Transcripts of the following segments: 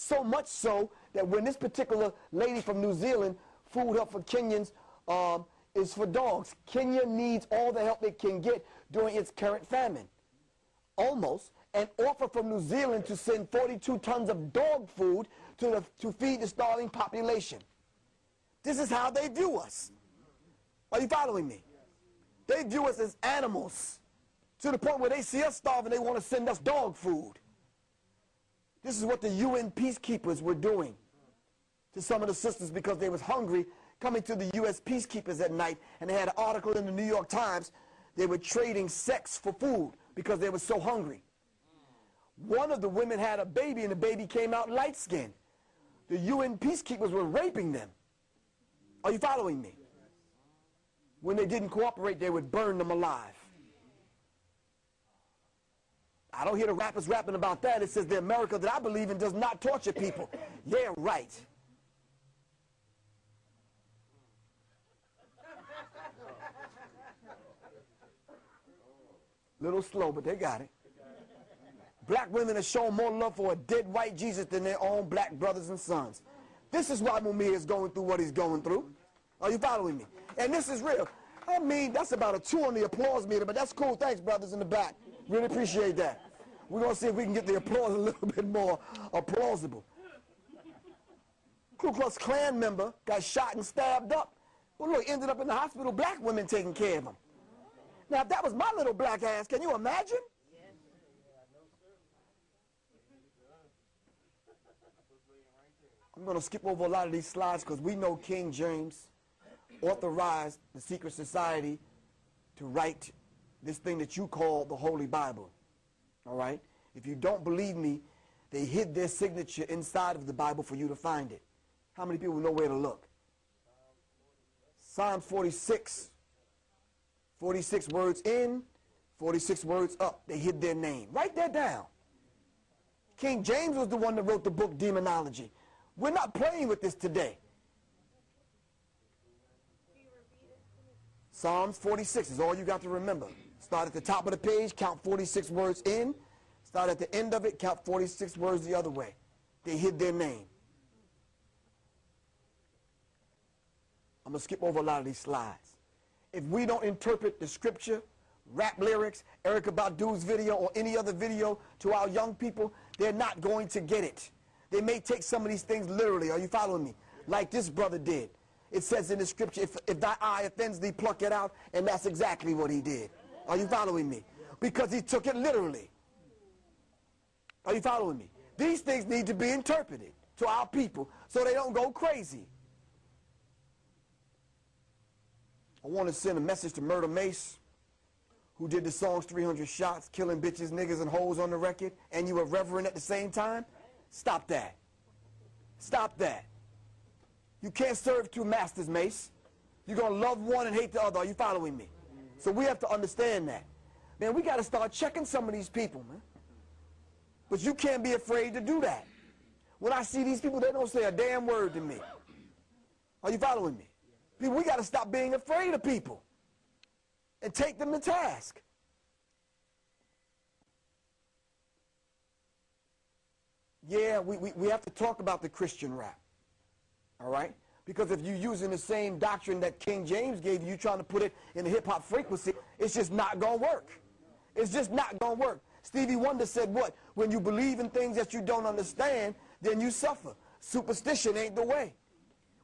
So much so that when this particular lady from New Zealand, Food Help for Kenyans, is for dogs. Kenya needs all the help it can get during its current famine. Almost an offer from New Zealand to send 42 tons of dog food to feed the starving population. This is how they view us. Are you following me? They view us as animals to the point where they see us starving, they want to send us dog food. This is what the UN peacekeepers were doing to some of the sisters because they was hungry, coming to the U.S. peacekeepers at night, and they had an article in the New York Times. They were trading sex for food because they were so hungry. One of the women had a baby, and the baby came out light-skinned. The UN peacekeepers were raping them. Are you following me? When they didn't cooperate, they would burn them alive. I don't hear the rappers rapping about that. It says the America that I believe in does not torture people. Yeah, right. Little slow, but they got it. Black women have shown more love for a dead white Jesus than their own black brothers and sons. This is why Mumia is going through what he's going through. Are you following me? And this is real. I mean, that's about a 2 on the applause meter, but that's cool. Thanks, brothers in the back. Really appreciate that. We're going to see if we can get the applause a little bit more plausible. Ku Klux Klan member got shot and stabbed up. Well, look, ended up in the hospital, black women taking care of him. Now, if that was my little black ass, can you imagine? I'm going to skip over a lot of these slides because we know King James authorized the secret society to write this thing that you call the Holy Bible. All right? If you don't believe me, they hid their signature inside of the Bible for you to find it. How many people know where to look? Psalm 46. 46 words in, 46 words up. They hid their name. Write that down. King James was the one that wrote the book Demonology. We're not playing with this today. Psalms 46 is all you got to remember. Start at the top of the page, count 46 words in. Start at the end of it, count 46 words the other way. They hid their name. I'm going to skip over a lot of these slides. If we don't interpret the scripture, rap lyrics, Erykah Badu's video, or any other video to our young people, they're not going to get it. They may take some of these things literally. Are you following me? Like this brother did. It says in the scripture, if thy eye offends thee, pluck it out, and that's exactly what he did. Are you following me? Because he took it literally. Are you following me? These things need to be interpreted to our people so they don't go crazy. I want to send a message to Murder Mace, who did the songs 300 Shots, Killing Bitches, Niggas, and Hoes on the record, and you were reverend at the same time. Stop that. Stop that. You can't serve two masters, Mace. You're going to love one and hate the other. Are you following me? So we have to understand that. Man, we got to start checking some of these people, man. But you can't be afraid to do that. When I see these people, they don't say a damn word to me. Are you following me? People, we got to stop being afraid of people and take them to task. Yeah, we have to talk about the Christian rap, all right? Because if you're using the same doctrine that King James gave you, trying to put it in the hip-hop frequency, it's just not going to work. It's just not going to work. Stevie Wonder said what? When you believe in things that you don't understand, then you suffer. Superstition ain't the way.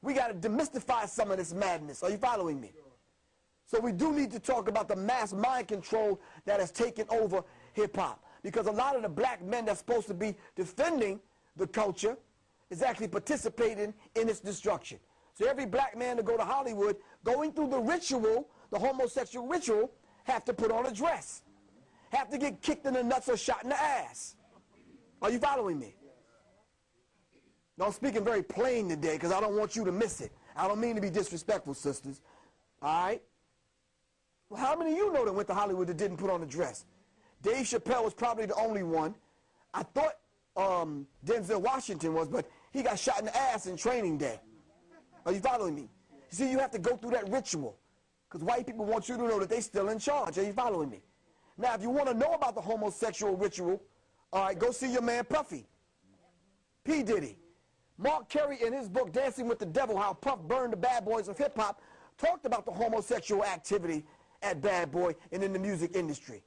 We got to demystify some of this madness. Are you following me? So we do need to talk about the mass mind control that has taken over hip-hop. Because a lot of the black men that's supposed to be defending the culture is actually participating in its destruction. So every black man to go to Hollywood, going through the ritual, the homosexual ritual, have to put on a dress. Have to get kicked in the nuts or shot in the ass. Are you following me? Now, I'm speaking very plain today because I don't want you to miss it. I don't mean to be disrespectful, sisters. All right? Well, how many of you know that went to Hollywood that didn't put on a dress? Dave Chappelle was probably the only one. I thought Denzel Washington was, but he got shot in the ass in Training Day. Are you following me? You see, you have to go through that ritual because white people want you to know that they're still in charge. Are you following me? Now, if you want to know about the homosexual ritual, all right, go see your man Puffy. P. Diddy. Mark Carey, in his book, Dancing with the Devil, How Puff Burned the Bad Boys of Hip Hop, talked about the homosexual activity at Bad Boy and in the music industry.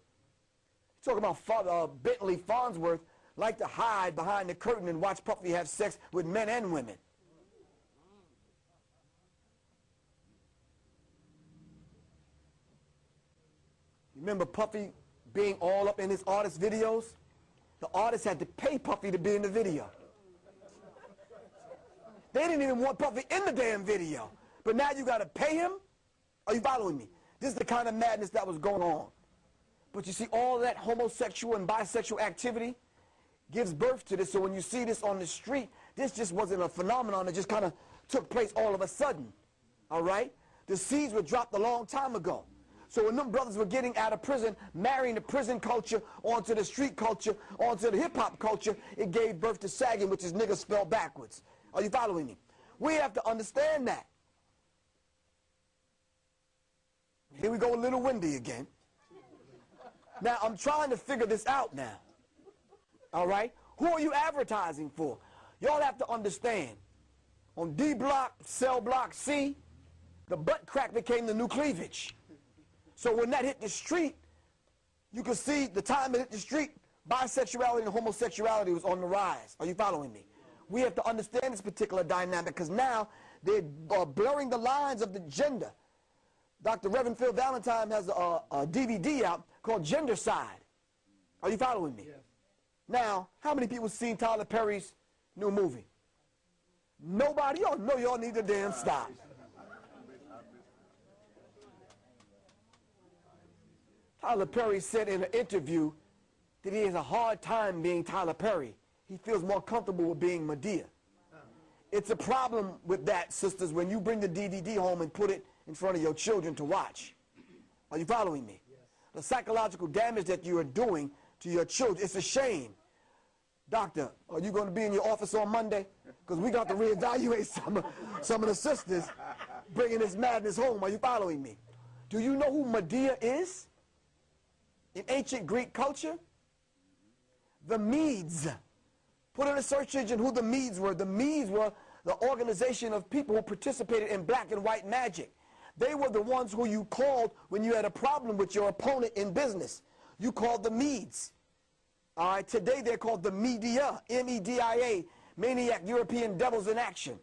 Talking about Bentley Farnsworth liked to hide behind the curtain and watch Puffy have sex with men and women. Remember Puffy being all up in his artist videos? The artist had to pay Puffy to be in the video. They didn't even want Puffy in the damn video. But now you got to pay him? Are you following me? This is the kind of madness that was going on. But you see, all that homosexual and bisexual activity gives birth to this. So when you see this on the street, this just wasn't a phenomenon that just kind of took place all of a sudden. All right? The seeds were dropped a long time ago. So when them brothers were getting out of prison, marrying the prison culture onto the street culture, onto the hip-hop culture, it gave birth to sagging, which is nigga spelled backwards. Are you following me? We have to understand that. Here we go a little windy again. Now, I'm trying to figure this out now. All right? Who are you advertising for? Y'all have to understand. On D block, cell block C, the butt crack became the new cleavage. So when that hit the street, you could see the time it hit the street, bisexuality and homosexuality was on the rise. Are you following me? We have to understand this particular dynamic because now they're blurring the lines of the gender. Dr. Reverend Phil Valentine has a DVD out called Gendercide. Are you following me? Yes. Now, how many people seen Tyler Perry's new movie? Nobody? Y'all know y'all need to damn stop. Tyler Perry said in an interview that he has a hard time being Tyler Perry. He feels more comfortable with being Madea. It's a problem with that, sisters, when you bring the DVD home and put it in front of your children to watch. Are you following me? Yes. The psychological damage that you are doing to your children, it's a shame. Doctor, are you going to be in your office on Monday? Because we got to reevaluate some of the sisters bringing this madness home. Are you following me? Do you know who Medea is? In ancient Greek culture? The Medes. Put in a search engine who the Medes were. The Medes were the organization of people who participated in black and white magic. They were the ones who you called when you had a problem with your opponent in business. You called the Medes. All right, today they're called the Media, M-E-D-I-A, Maniac European Devils in Action,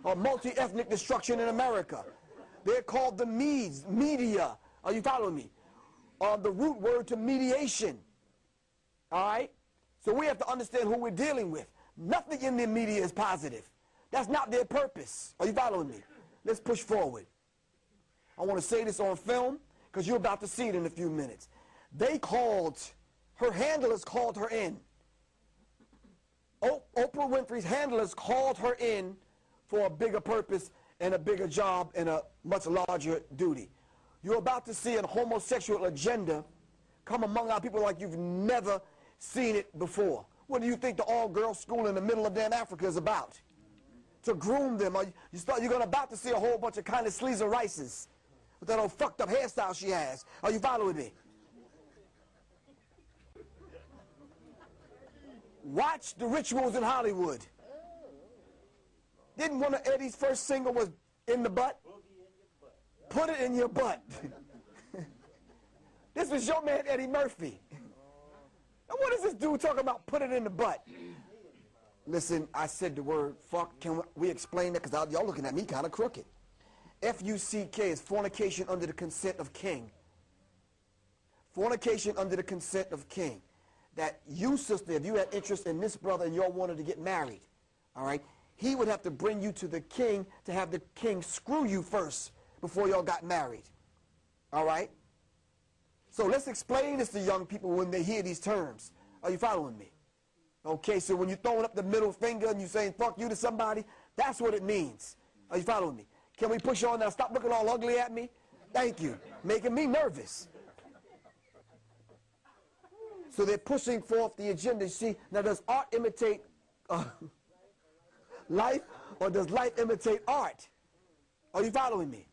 or Multi-Ethnic Destruction in America. They're called the Medes, media. Are you following me? The root word to mediation. All right? So we have to understand who we're dealing with. Nothing in the media is positive. That's not their purpose. Are you following me? Let's push forward. I want to say this on film because you're about to see it in a few minutes. They called, her handlers called her in. Oprah Winfrey's handlers called her in for a bigger purpose and a bigger job and a much larger duty. You're about to see a homosexual agenda come among our people like you've never seen it before. What do you think the all-girls school in the middle of damn Africa is about? To groom them. You're about to see a whole bunch of kind of Sleazer Rices with that old fucked up hairstyle she has. Are you following me? Watch The Rituals in Hollywood. Didn't one of Eddie's first single was In the Butt? Put it in your butt. This was your man Eddie Murphy. And what is this dude talking about put it in the butt? Listen, I said the word fuck. Can we explain that? Because y'all looking at me kind of crooked. F-U-C-K is fornication under the consent of king. Fornication under the consent of king. That you, sister, if you had interest in this brother and y'all wanted to get married, all right, he would have to bring you to the king to have the king screw you first before y'all got married. All right? So let's explain this to young people when they hear these terms. Are you following me? Okay, so when you're throwing up the middle finger and you're saying fuck you to somebody, that's what it means. Are you following me? Can we push on now? Stop looking all ugly at me. Thank you. Making me nervous. So they're pushing forth the agenda. See, now does art imitate life or does life imitate art? Are you following me?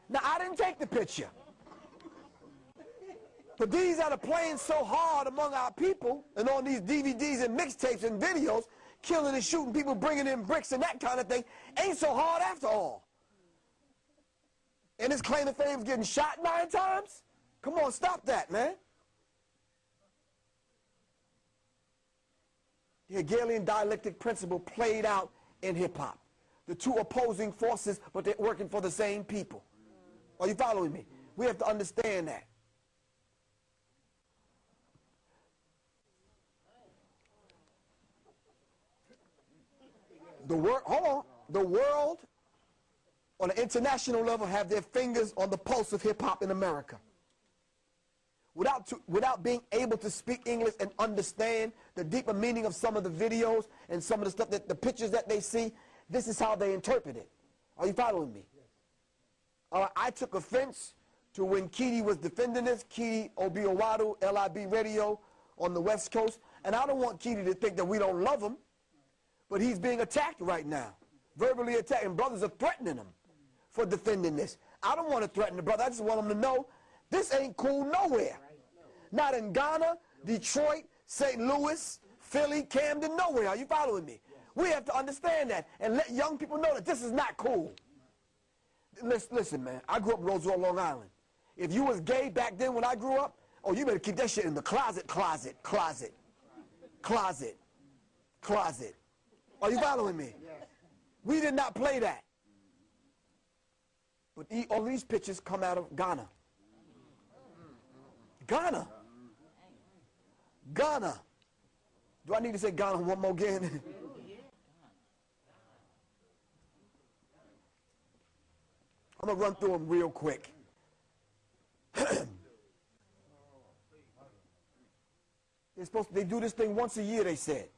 Now, I didn't take the picture. But these that are playing so hard among our people and on these DVDs and mixtapes and videos, killing and shooting people, bringing in bricks and that kind of thing, ain't so hard after all. And this claim that Faye's getting shot 9 times? Come on, stop that, man. The Hegelian dialectic principle played out in hip-hop. The two opposing forces, but they're working for the same people. Are you following me? We have to understand that. The world on an international level have their fingers on the pulse of hip-hop in America. Without being able to speak English and understand the deeper meaning of some of the videos and some of the stuff, that the pictures that they see, this is how they interpret it. Are you following me? I took offense to when Keedy was defending this, Keedy Obiowadu, LIB Radio on the West Coast, and I don't want Keedy to think that we don't love him, but he's being attacked right now, verbally attacked, and brothers are threatening him for defending this. I don't want to threaten the brother. I just want him to know this ain't cool nowhere. Not in Ghana, Detroit, St. Louis, Philly, Camden, nowhere. Are you following me? We have to understand that and let young people know that this is not cool. Listen, man, I grew up in Roswell, Long Island. If you was gay back then when I grew up, oh, you better keep that shit in the closet. Are you following me? We did not play that. But all these pictures come out of Ghana. Ghana. Do I need to say Ghana one more again? I'm going to run through them real quick. They do this thing once a year, they said,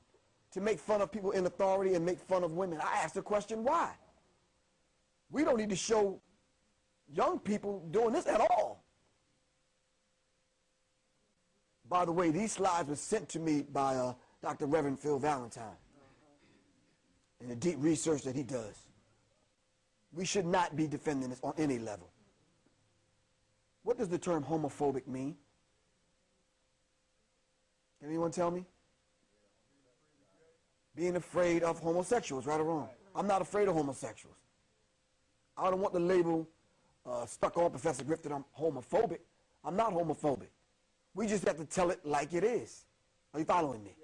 to make fun of people in authority and make fun of women. I asked the question, why? We don't need to show young people doing this at all. By the way, these slides were sent to me by Dr. Reverend Phil Valentine and the deep research that he does. We should not be defending this on any level. What does the term homophobic mean? Can anyone tell me? Being afraid of homosexuals, right or wrong? I'm not afraid of homosexuals. I don't want the label stuck on Professor Griff that I'm homophobic. I'm not homophobic. We just have to tell it like it is. Are you following me?